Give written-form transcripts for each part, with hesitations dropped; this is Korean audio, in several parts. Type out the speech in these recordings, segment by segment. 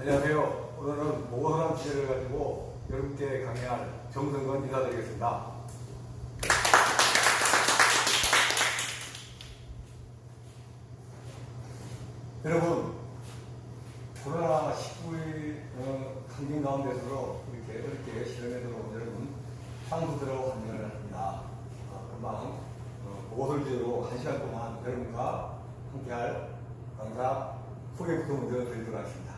안녕하세요. 오늘은 보고서란 주제를 가지고 여러분께 강의할 정성근 인사드리겠습니다. 여러분, 코로나19의 환경 가운데서도 이렇게 어렵게 실험에 들어온 여러분 상수들하고 환영을 합니다. 금방 보고서를 주제로 1시간 동안 여러분과 함께할 강사 소개부터 먼저 드리도록 하겠습니다.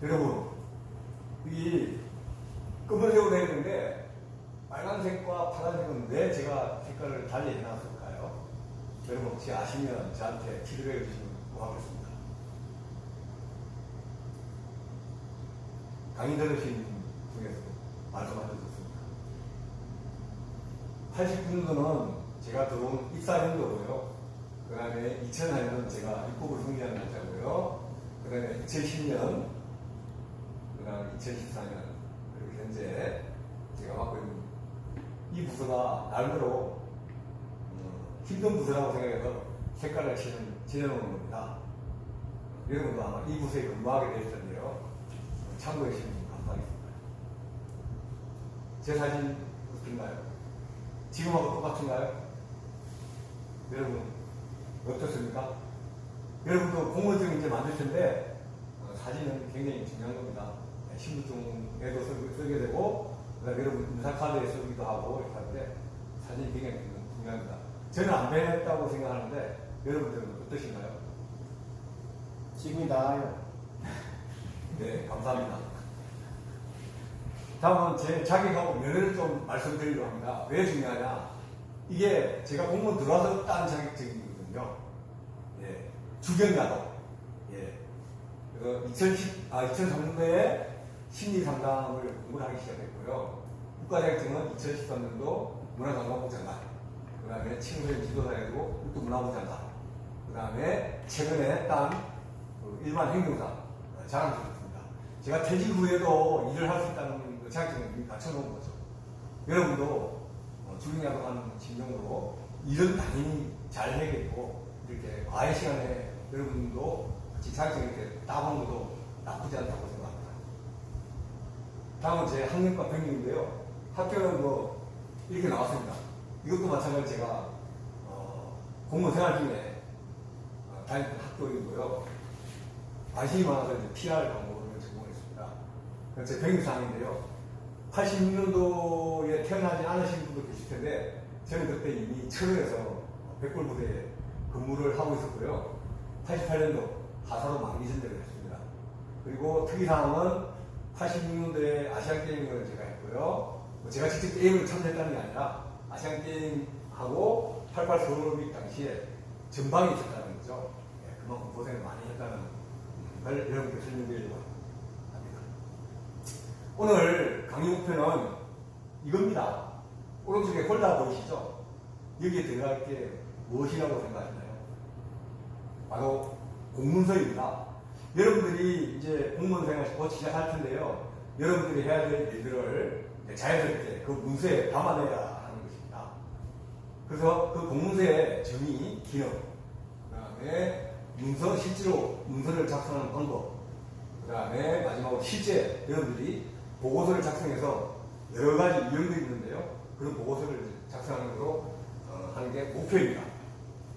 여러분, 이 검은색으로 되어 있는데 빨간색과 파란색은 왜 제가 색깔을 달리 해놨을까요? 여러분 혹시 아시면 저한테 피드백을 주시면 고맙겠습니다. 강의 들으신 중에서 말씀하셔도 좋습니다. 89년도는 제가 들어온 입사연도고요. 그 다음에 2004년은 제가 입국을 승리하는 날짜고요. 그 다음에 2010년, 그 다음에 2014년, 그리고 현재 제가 맡고 있는 이 부서가 나름대로 힘든 부서라고 생각해서 색깔을 지내놓은 겁니다. 여러분도 아마 이 부서에 근무하게 되실 텐데요. 참고해 주시면 감사하겠습니다. 제 사진 어떤가요? 지금하고 똑같은가요? 여러분 어떻습니까? 여러분도 공무원증 이제 만들 텐데 사진은 굉장히 중요한 겁니다. 신분증에도 쓰게 되고 그다음에 여러분 인사카드에 쓰기도 하고 이렇게 할 때 사진이 굉장히 중요합니다. 저는 안 변했다고 생각하는데 여러분들은 어떠신가요? 지금이 나아요. 네, 감사합니다. 다음은 제 자격하고 면허를 좀 말씀드리려고 합니다. 왜 중요하냐? 이게 제가 공무원 들어와서 딴 자격증이거든요. 예, 주경야도. 예. 그래서 2003년도에 심리상담을 공부를 하기 시작했고요. 국가자격증은 2013년도 문화관광부 장관, 그 다음에 친구의 지도사회도 문화부 장관, 그 다음에 최근에 딴 일반 행정사 자랑스럽습니다. 제가 퇴직 후에도 일을 할 수 있다는 그 자격증을 갖춰놓은 거죠. 여러분도 주경야도 하는 심정으로 일은 당연히 잘 해야겠고 이렇게 과외 시간에 여러분도 같이 자격증 이렇게 따보는 것도 나쁘지 않다고 생각합니다. 다음은 제 학년과 병력인데요. 학교는 뭐 이렇게 나왔습니다. 이것도 마찬가지로 제가 공무원 생활 중에 다녔던 학교이고요. 관심이 많아서 이제 PR 광고를 전공했습니다. 제 병력상인데요. 86년도에 태어나지 않으신 분도 계실 텐데 저는 그때 이미 철원에서 백골부대에 근무를 하고 있었고요. 88년도 하사로 만기 전제를 했습니다. 그리고 특이사항은 86년도에 아시안게임을 제가 했고요. 제가 직접 게임을 참여했다는 게 아니라 아시안게임하고 88 서울올림픽 당시에 전방이 있었다는 거죠. 네, 그만큼 고생을 많이 했다는 걸 여러분께 설명드리려고 합니다. 오늘 강의 목표는 이겁니다. 오른쪽에 폴더 보이시죠? 여기에 들어갈 게 무엇이라고 생각하시나요? 바로 공문서입니다. 여러분들이 이제 공무원 생활 곧 시작할 텐데요. 여러분들이 해야 될 일들을 자연스럽게 그 문서에 담아내야 하는 것입니다. 그래서 그 공문서의 정의, 기능, 그 다음에 문서, 실제로 문서를 작성하는 방법, 그 다음에 마지막으로 실제 여러분들이 보고서를 작성해서 여러 가지 유형들이 있는데요. 그런 보고서를 작성하는 것으로 하는 게 목표입니다.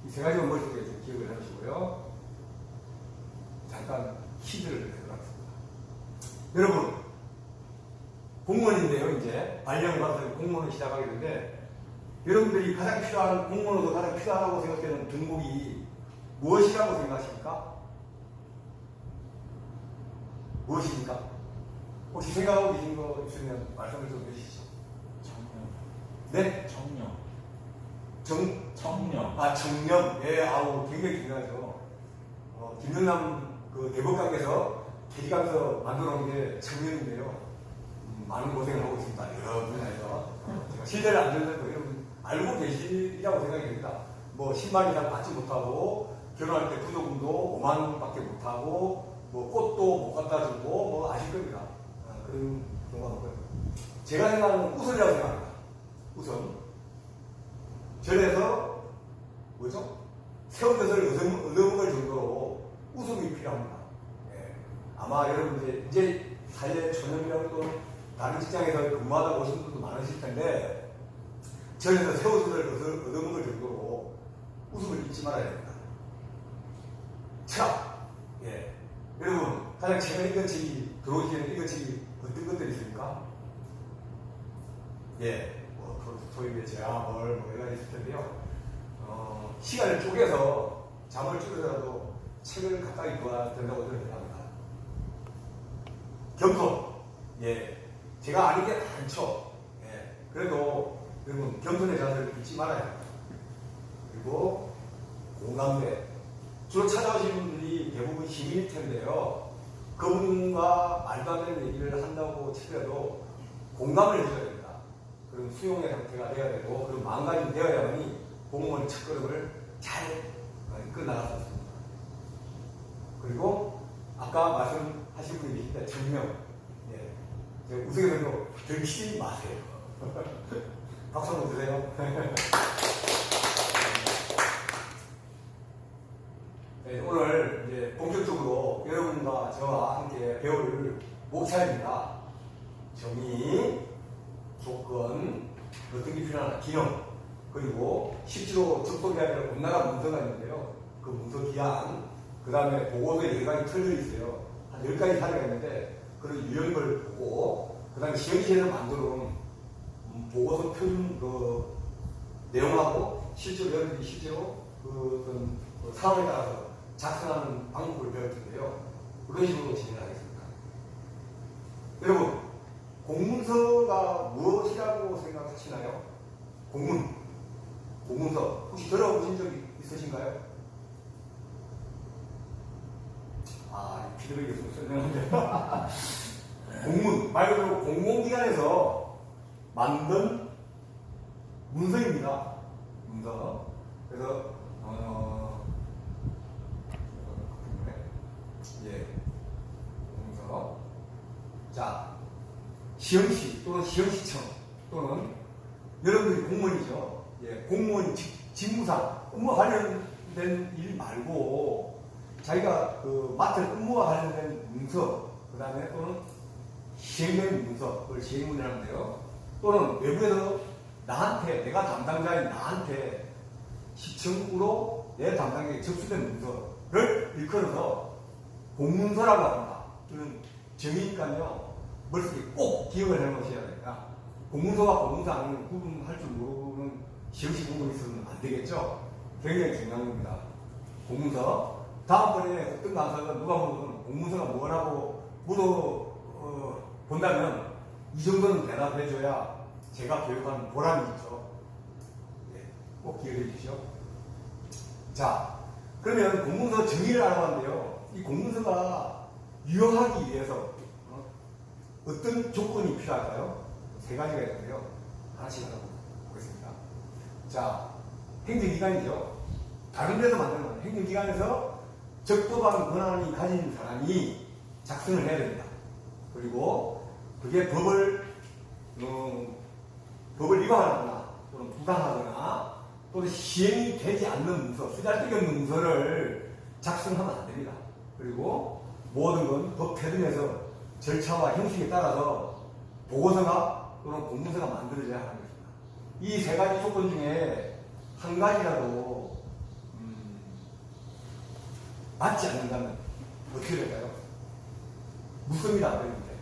이 세 가지만 머릿속에 좀 기억을 해주시고요. 잠깐 퀴즈를 내도록 하겠습니다. 여러분, 공무원인데요. 이제 발령받아서 공무원을 시작하게 되는데 여러분들이 가장 필요한, 공무원으로서 가장 필요하다고 생각되는 등록이 무엇이라고 생각하십니까? 무엇입니까? 혹시 생각하고 계신 거 있으면 말씀을 좀 해주시죠. 청년. 네? 청년. 청년. 청년. 예, 아우, 굉장히 중요하죠. 김영남 그 대법관께서 계기감서 만들어 놓은 게 청년인데요. 많은 고생을 하고 있습니다. 여러 분야에서. 제가 실례를 안 드려도 여러분 알고 계시라고 생각이 됩니다. 뭐 10만 이상 받지 못하고, 결혼할 때 부조금도 5만 원밖에 못하고, 뭐 꽃도 못 갖다 주고, 뭐 아실 겁니다. 그런 경우가 많고요. 제가 생각하는 우선이라고 생각합니다. 우선. 절에서, 뭐죠? 새우젓을 얻어먹을 정도로 웃음이 필요합니다. 예. 아마 여러분 이제 사회 초년이라고 또 다른 직장에서 근무하다 오신 분도 많으실 텐데 저에서 새우젓을 얻어먹을 정도로 웃음을 잊지 말아야 됩니다. 자, 예. 여러분 가장 최근에 읽은 책이 들어오기 전에 읽은 책이 어떤 것들이 있습니까? 예, 뭐 토익의 제아 뭐 여러 가지 있을 텐데요. 시간을 쪼개서 잠을 줄여서라도 책을 가까이 두어야 된다고 저는 생각합니다. 겸손, 예, 제가 아는 게 많죠. 예, 그래도 여러분 겸손의 자세를 잊지 말아야 합니다. 그리고 공감대, 주로 찾아오신 분들이 대부분 시민일 텐데요. 그분과 말도 안 되는 얘기를 한다고 치더라도 공감을 해줘야 됩니다. 그런 수용의 상태가 돼야 되고, 그런 마음가짐이 되어야만이 공무원 첫걸음을 잘 끝나갈 수 있습니다. 그리고 아까 말씀하신 분이 계신데 증명, 예, 제가 우스갯소리로 들키지 마세요. 박수 한번 주세요. 네, 오늘 이제 본격적으로 여러분과 저와 함께 배울 목차입니다. 정의, 조건, 어떤 게 필요하나, 기능, 그리고 실제로 접속해야 온나라 문서가 있는데요. 그 문서 기한, 그 다음에 보고서에 여러 가지 틀려 있어요. 한 10가지 사례가 있는데, 그런 유형을 보고, 그 다음에 시험시에서 만들어 놓은 보고서 표준 그 내용하고, 실제로 여러분들이 실제로 그 상황에 따라서 작성하는 방법을 배울 텐데요. 그런 식으로 진행하겠습니다. 여러분, 공문서가 무엇이라고 생각하시나요? 공문서. 혹시 들어보신 적 있으신가요? 피드백이 좀 설명한데. 공문, 말 그대로 공공기관에서 만든 문서입니다. 문서. 그래서, 예, 문서. 자, 시험시 또는 시험시청 또는 여러분들이 공무원이죠. 예, 공무원 직무상 업무와 관련된 일 말고 자기가 그 맡은 업무와 관련된 문서, 그 다음에 또는 시행된 문서, 그걸 시행문이라고 하는데요. 또는 외부에서 나한테, 내가 담당자인 나한테 시청으로 내 담당자에게 접수된 문서를 일컬어서 공문서라고 합니다. 그런 정의니까요. 머릿속에 꼭 기억을 해놓으셔야 됩니다. 공문서와 공문서는 구분할 줄 모르는 시험시 공부를 있으면 안 되겠죠? 굉장히 중요한 겁니다. 공문서. 다음번에 어떤 강사가 누가 보면 공문서가 뭐라고 본다면 이 정도는 대답해줘야 제가 교육하는 보람이 있죠. 네, 꼭 기억해 주십시오. 자, 그러면 공문서 정의를 알아봤는데요. 이 공문서가 유효하기 위해서 어떤 조건이 필요할까요? 세 가지가 있는데요. 하나씩 알아보겠습니다. 자, 행정기관이죠. 다른 데서 만드는 건 행정기관에서 적법한 권한이 가진 사람이 작성을 해야 됩니다. 그리고 그게 법을 위반하거나 또는 부당하거나 또는 시행이 되지 않는 문서, 쓰잘데기 없는 문서를 작성하면 안 됩니다. 그리고 모든 건 법 테두리에서 절차와 형식에 따라서 보고서가 또는 공문서가 만들어져야 하는 것입니다. 이 세 가지 조건 중에 한 가지라도 맞지 않는다면 어떻게 될까요? 묻습니다. 그런데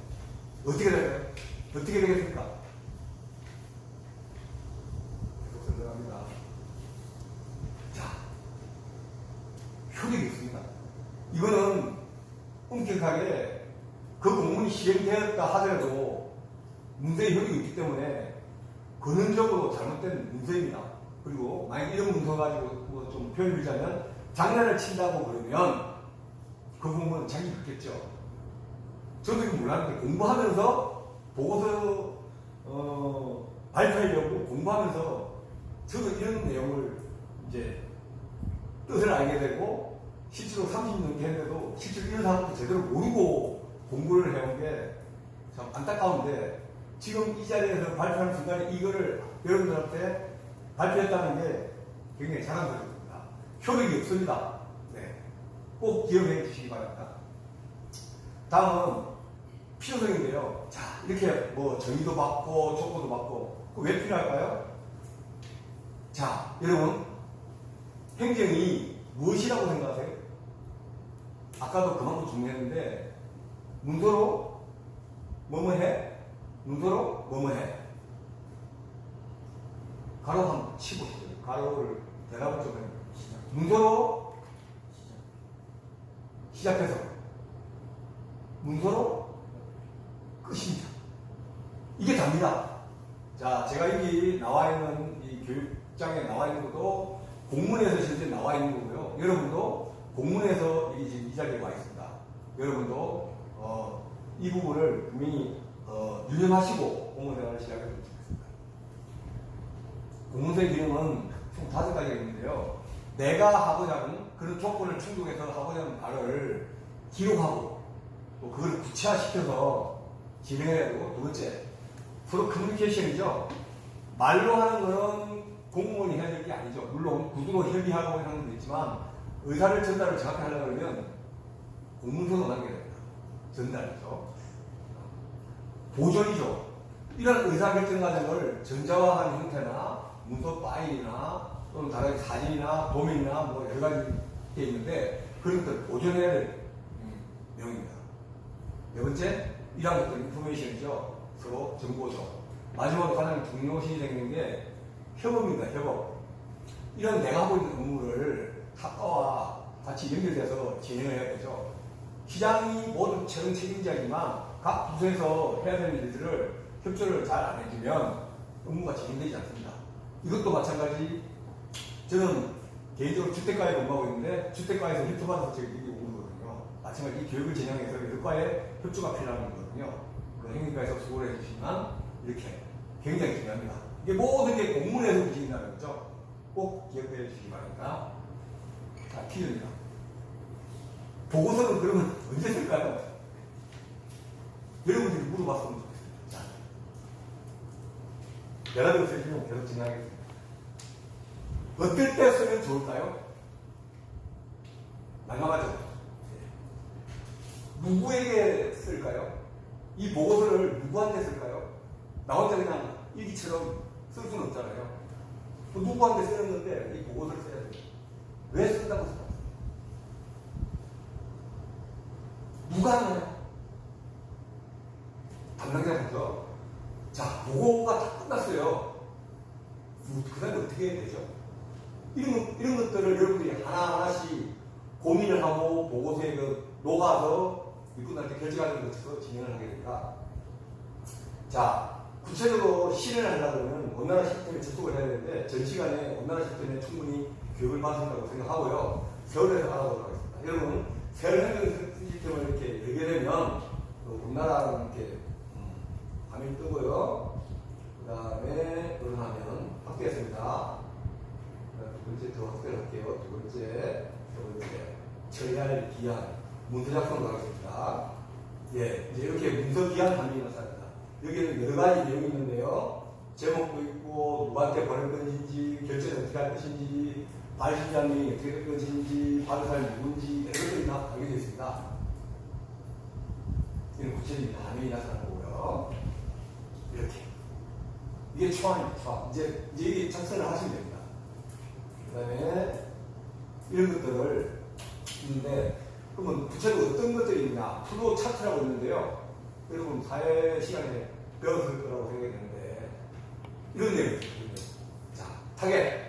어떻게 될까요? 어떻게 되겠습니까? 계속 설명합니다. 자, 효력이 있습니다. 이거는 엄격하게 그 공문이 시행되었다 하더라도 문서의 효력이 있기 때문에 근원적으로 잘못된 문서입니다. 그리고 만약 이런 문서 가지고 뭐 좀 표현을 드리자면 장난을 친다고 그러면 그 공무원은 자기 듣겠죠. 저도 이거 몰랐는데 공부하면서 보고서 발표하려고 공부하면서 저도 이런 내용을 이제 뜻을 알게 되고 실제로 30년 넘게 했는데도 실제로 이런 상황도 제대로 모르고 공부를 해온 게 참 안타까운데 지금 이 자리에서 발표하는 순간에 이거를 여러분들한테 발표했다는 게 굉장히 자랑스럽습니다. 효력이 없습니다. 네. 꼭 기억해 주시기 바랍니다. 다음은 필요성인데요. 자, 이렇게 뭐 정의도 받고 조건도 받고 왜 필요할까요? 자, 여러분 행정이 무엇이라고 생각하세요? 아까도 그만큼 정리했는데 문서로 뭐뭐 해? 문서로 뭐뭐 해? 가로 한번 치보시죠. 가로를 대답을 좀 해요. 문서로 시작해서 문서로 끝입니다. 이게 답니다. 자, 제가 여기 나와 있는 이 교육장에 나와 있는 것도 공문에서 실제 나와 있는 거고요. 여러분도 공문에서 지금 이 자리에 와 있습니다. 여러분도 이 부분을 분명히 유념하시고 공문생활을 시작했으면 좋겠습니다. 공문서의 기능은 총 5가지가 있는데요. 내가 하고자 하는 그런 조건을 충족해서 하고자 하는 바를 기록하고 또 그걸 구체화시켜서 진행해야 되고, 두 번째 서로 커뮤니케이션이죠. 말로 하는 거는 공무원이 해야 될 게 아니죠. 물론 구두로 협의하고 하는 것도 있지만 의사를 전달을 정확히 하려고 하면 공문서로 남겨야 됩니다. 전달이죠. 보존이죠. 이런 의사결정 과정을 전자화한 형태나 문서 파일이나 또는 다른 사진이나 도면이나 뭐 여러 가지 게 있는데 그런 것들 보존해야 될 내용입니다. 네 번째, 이런 것들 인포메이션이죠. 서로 정보죠. 마지막으로 가장 중요시 생기는 게 협업입니다. 협업. 이런 내가 하고 있는 업무를 타과와 같이 연결돼서 진행을 해야 되죠. 시장이 모든 최종 책임자이지만 각 부서에서 해야 되는 일들을 협조를 잘 안 해주면 업무가 진행되지 않습니다. 이것도 마찬가지. 저는 개인적으로 주택가에 근무하고 있는데 주택가에서 힐트받아서 저기 온 거거든요. 마찬가지 이 교육을 진행해서 여과에 협조가 필요한 거거든요. 그 행정가에서 수고를 해주시면 이렇게 굉장히 중요합니다. 이게 모든 게 공문에서 움직인다는 거죠. 꼭 기억해 주시기 바랍니다. 자, 퀴즈입니다. 보고서는 그러면 언제 쓸까요? 여러분들이 물어봤으면 좋겠습니다. 자, 여러분 쓰시면 계속 진행하겠습니다. 어떨 때 쓰면 좋을까요? 난감하죠? 누구에게 쓸까요? 이 보고서를 누구한테 쓸까요? 나 혼자 그냥 일기처럼 쓸 수는 없잖아요. 누구한테 쓰는 건데 이 보고서를 써야 돼요. 왜 쓴다고 생각하세요? 누가 하나요? 담당자부터. 자, 보고가 다 끝났어요. 그 다음에 어떻게 해야 되죠? 이런 것들을 여러분들이 하나하나씩 고민을 하고 보고서에 녹아서 일꾼한테 결정하는 것에서 진행을 하게 됩니다. 자, 구체적으로 실현을 하려면 원나라 시스템에 접속을 해야 되는데 전 시간에 원나라 시스템에 충분히 교육을 받으신다고 생각하고요. 세월에서 알아보도록 하겠습니다. 여러분, 세월 행정 시스템을 이렇게 열게 되면 원나라는 이렇게 화면이 뜨고요. 그 다음에 늘어나면 확대했습니다. 두 번째 더 확대를 할게요. 두 번째, 세 번째 처리할 기한 문서 작성을 하겠습니다. 예, 이제 이렇게 문서 기한 화면이 나타납니다. 여기에는 여러 가지 내용이 있는데요. 제목도 있고 누구한테 보낼 것인지, 결제는 어떻게 할 것인지, 발신자님이 어떻게 될 것인지, 받을 사람이 누군지 이런 것들이 다 담겨져 있습니다. 이런 구체적인 화면이 나타나는 거고요. 이렇게. 이게 초안입니다. 초안. 이제 이게 작성을 하시면 됩니다. 그 다음에 이런 것들을 있는데, 그러면 구체적으로 어떤 것들이 있냐? 플로우 차트라고 있는데요. 여러분 사회 시간에 배웠을 거라고 생각이 되는데, 이런 내용이 있습니다. 자, 타겟.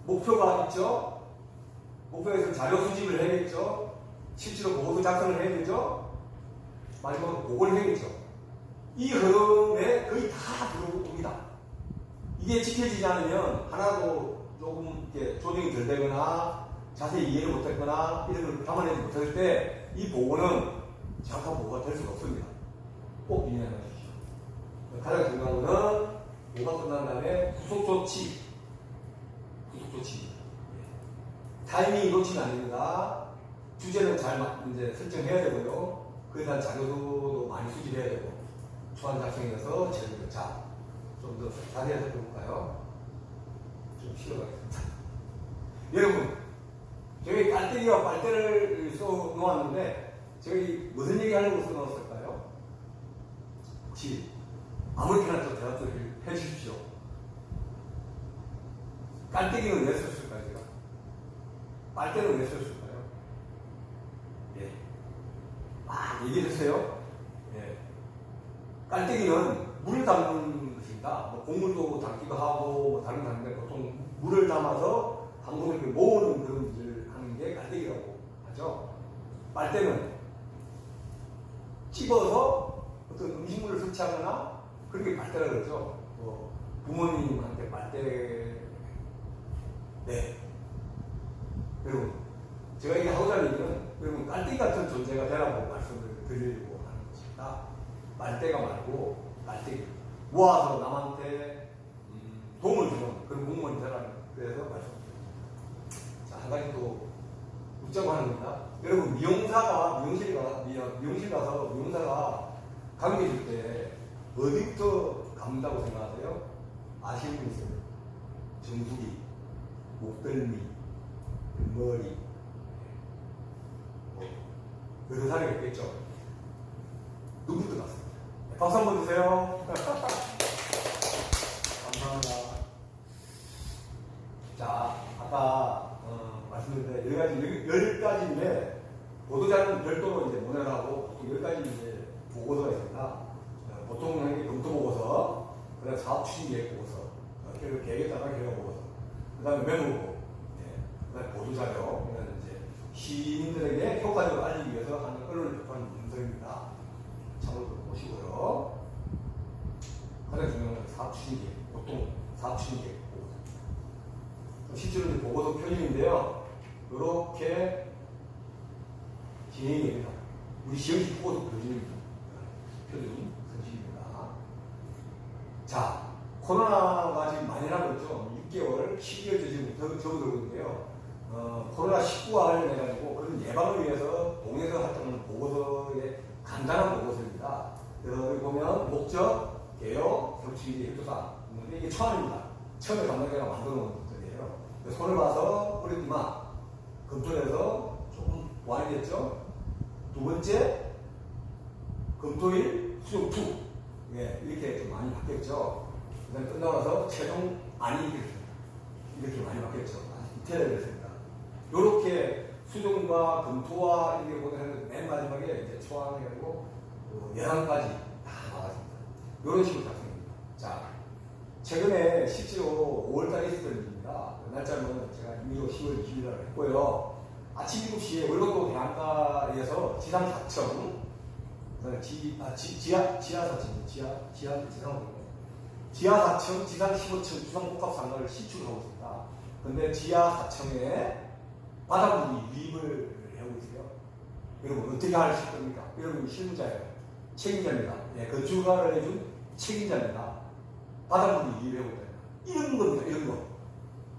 목표가 있죠? 목표에서 자료 수집을 해야겠죠? 실제로 보고서 작성을 해야겠죠? 마지막으로 보고를 해야겠죠? 이 흐름에 거의 다 들어옵니다. 이게 지켜지지 않으면 하나도 조금 이렇게 조정이 덜 되거나 자세히 이해를 못했거나 이런 걸 담아내지 못할 때 이 보고는 정확한 보고가 될 수가 없습니다. 꼭 이해해 주십시오. 가장 중요한 거는 보고가 끝난 다음에 후속 조치. 타이밍이 놓치면 안 됩니다. 주제는 잘 이제 설정해야 되고요. 그에 대한 자료도 많이 수집해야 되고, 초안 작성해서 제대로. 자, 좀 더 자세히 살펴볼까요? 좀 쉬어가겠습니다. 여러분, 저희 깔때기와 빨대를 써놓았는데 제가 이 무슨 얘기 하려고 써놓았을까요? 혹시 아무렇게나 또 대답 좀 해주십시오. 깔때기는 왜 썼을까요, 제가? 빨대는 왜 썼을까요? 예. 얘기해주세요. 예. 깔때기는 물을 담는 것입니다. 뭐 곡물도 담기도 하고, 뭐 다른 담는데 보통 물을 담아서 당분을 이렇게 모으는 그런 일을 하는 게 깔때기라고 하죠. 빨대는 찝어서 어떤 음식물을 설치하거나 그런 게 빨대라 그러죠. 부모님한테 빨대, 네. 여러분, 제가 이게 하고자 하는 얘기는 여러분 깔때기 같은 존재가 되라고 말씀을 드리려고 하는 것입니다. 빨대가 말고 깔때기. 모아서 남한테 도움을 주는 그런 공무원이 되라는 그래서 말씀드립니다. 자, 한 가지 또 묻자고 하는 겁니다. 여러분, 미용실 가서 미용사가 감기 줄 때 어디부터 감는다고 생각하세요? 아시는 분 있어요? 정수기, 목덜미, 머리, 여러 사례가 있겠죠. 누구부터 갔습니다. 박수 한번 주세요. 감사합니다. 자, 아까 말씀드린 10가지인데 보도자료는 별도로 이제 모내라고 보통 10가지 이제 보고서가 있습니다. 보통 이게 검토 보고서, 그 다음에 사업 추진 계획 보고서, 계획에 따른 결과 보고서, 그 다음에 메모고, 그 다음에 보도자료, 이건 이제 시민들에게 효과적으로 알리기 위해서 하는 언론을 접하는 문서입니다. 참고로 보시고요. 가장 중요한 건 사업 추진 계획, 보통 사업 추진 계획 보고서. 실제로 이제 보고서 표준인데요. 이렇게 진행이 됩니다. 우리 시험지 보고서 표준입니다. 표준 성실입니다. 자, 코로나가 지금 많이 나고 있죠. 6개월, 12개월째 지금 접어들고 있는데요. 코로나19를 해가지고 그런 예방을 위해서 동에서 활동하는 보고서의 간단한 보고서입니다. 그래서 여기 보면 목적, 개요, 정치기재, 협조사. 이게 처음입니다. 처음에 담당자가 만들어 놓은 것들이에요. 손을 봐서 어렵지만 검토해서 조금 완화됐죠. 두 번째, 검토일 수정 2. 예, 이렇게 좀 많이 바뀌었죠. 그 다음에 끝나고 나서 최종 안이 이렇게 많이 바뀌었죠. 디테일하게 됐습니다. 이렇게 수정과 검토와 이게 보내는 맨 마지막에 이제 초안해가지고 11가지 다 나왔습니다. 이런 식으로 작성입니다. 자, 최근에 실제로 5월달에 있었던 일입니다. 날짜는 제가 임의로 10월 20일 날 했고요. 아침 7시에 월곡동 해안가에서 지상 4층, 지하 4층, 지하 4층, 지상 15층 주상복합상가를 시축하고 있습니다. 근데 지하 4층에 바닥물이 유입을 하고 있어요. 여러분, 어떻게 하실 겁니까? 여러분, 실무자예요. 책임자입니다. 예, 건축가를 해준 책임자입니다. 바닥물이 유입하고 있다. 이런 겁니다, 이런 거.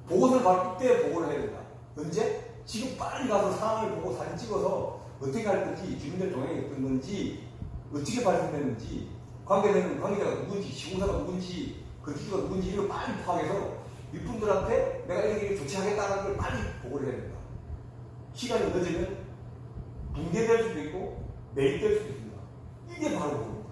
보고서를 바로 이때 보고를 해야 된다. 언제? 지금 빨리 가서 상황을 보고 사진 찍어서 어떻게 할 건지, 주민들 동향이 어떤 건지, 어떻게 발생됐는지, 관계되는 관계자가 누군지, 시공사가 누군지, 건축주가 누군지, 이걸 빨리 파악해서 윗분들한테 내가 이렇게 조치하겠다는 걸 빨리 보고를 해야 된다. 시간이 늦으면 붕괴될 수도 있고, 매입될 수도 있습니다. 이게 바로 보고입니다.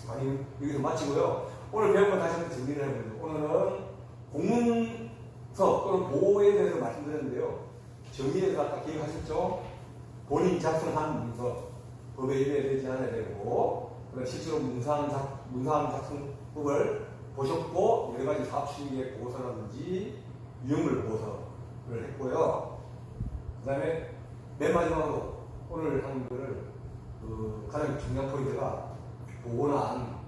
아니, 여기서 마치고요. 오늘 배운 걸 다시 한번 정리를 해보죠. 오늘은 공문서 또는 보고에 대해서 말씀드렸는데요. 정리해서 아까 기억하셨죠? 본인 작성한 문서, 법에 의뢰 되지 않아야 되고, 실제로 문사항 작성법을 보셨고, 여러 가지 사업 추진계 보고서라든지 유형물 보고서를 했고요. 그 다음에 맨 마지막으로 오늘 한 거를 가장 중요한 포인트가 보고난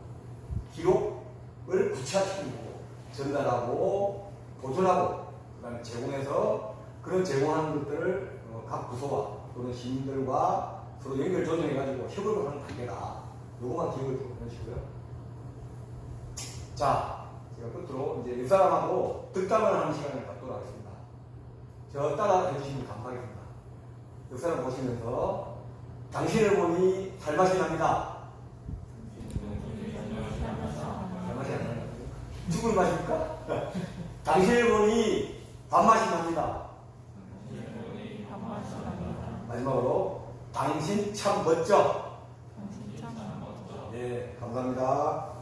기록을 구체화시키는 거고, 전달하고, 보존하고, 그 다음에 제공해서 그런 제공하는 것들을 각 부서와 또는 시민들과 서로 연결 조정해가지고 협업을 하는 단계다. 요것만 기억을 좀 해주시고요. 자, 제가 끝으로 이제 옆사람하고 득담을 하는 시간을 갖도록 하겠습니다. 저 따라 해주시면 감사하겠습니다. 옆사람 보시면서 당신을 보니 살맛이 납니다. 살맛이 안 나요? 누굴 마십니까? 당신을 보니 밥맛이 납니다. 마지막으로 당신 참 멋져. 진짜. 예, 감사합니다.